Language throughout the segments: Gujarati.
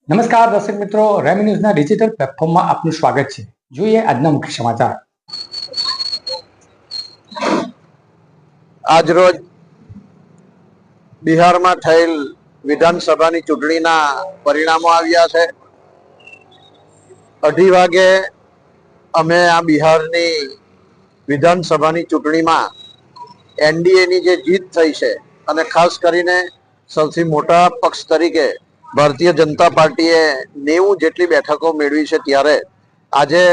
નમસ્કાર દર્શક મિત્રો, રેમી ન્યૂઝના ડિજિટલ પ્લેટફોર્મમાં આપનું સ્વાગત છે. જોઈએ આજના મુખ્ય સમાચાર. આજરોજ બિહારમાં થયેલ વિધાનસભાની ચૂંટણીના પરિણામો આવ્યા છે. 2:30 વાગે અમે આ બિહારની વિધાનસભાની ચૂંટણીમાં એનડીએની જે જીત થઈ છે અને ખાસ કરીને સૌથી મોટા પક્ષ તરીકે ભારતીય જનતા પાર્ટીએ 90 જેટલી બેઠકો મેળવી છે, ત્યારે આજે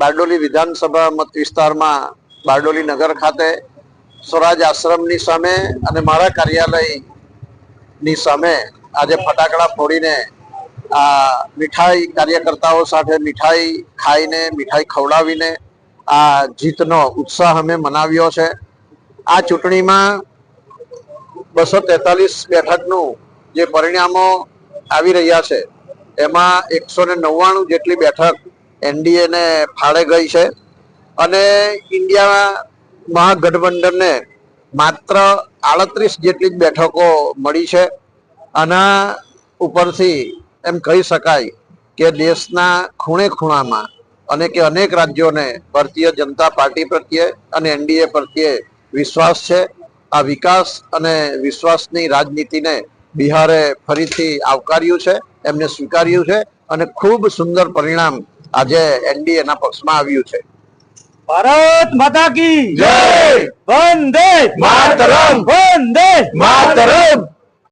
બારડોલી વિધાનસભા મત વિસ્તારમાં બારડોલી નગર ખાતે સ્વરાજ આશ્રમની સામે અને મારા કાર્યાલયની સામે આજે ફટાકડા ફોડીને આ મીઠાઈ કાર્યકર્તાઓ સાથે મીઠાઈ ખાઈને, મીઠાઈ ખવડાવીને આ જીતનો ઉત્સાહ અમે મનાવ્યો છે. આ ચૂંટણીમાં 243 બેઠકનું જે પરિણામો આવી રહ્યા છે એમાં 199 જેટલી બેઠક એનડીએને ફાળે ગઈ છે અને ઇન્ડિયા મહાગઠબંધનને માત્ર 38 જેટલી જ બેઠકો મળી છે. આના ઉપરથી એમ કહી શકાય કે દેશના ખૂણે ખૂણામાં અને કે અનેક રાજ્યોને ભારતીય જનતા પાર્ટી પ્રત્યે અને એનડીએ પ્રત્યે વિશ્વાસ છે. આ વિકાસ અને વિશ્વાસની રાજનીતિને બિહારે ફરીથી આવકાર્યું છે, એમને સ્વીકાર્યું છે અને ખૂબ સુંદર પરિણામ આજે એનડીએના પક્ષમાં આવ્યું છે. ભારત માતા કી જય! વંદે માતરમ! વંદે માતરમ!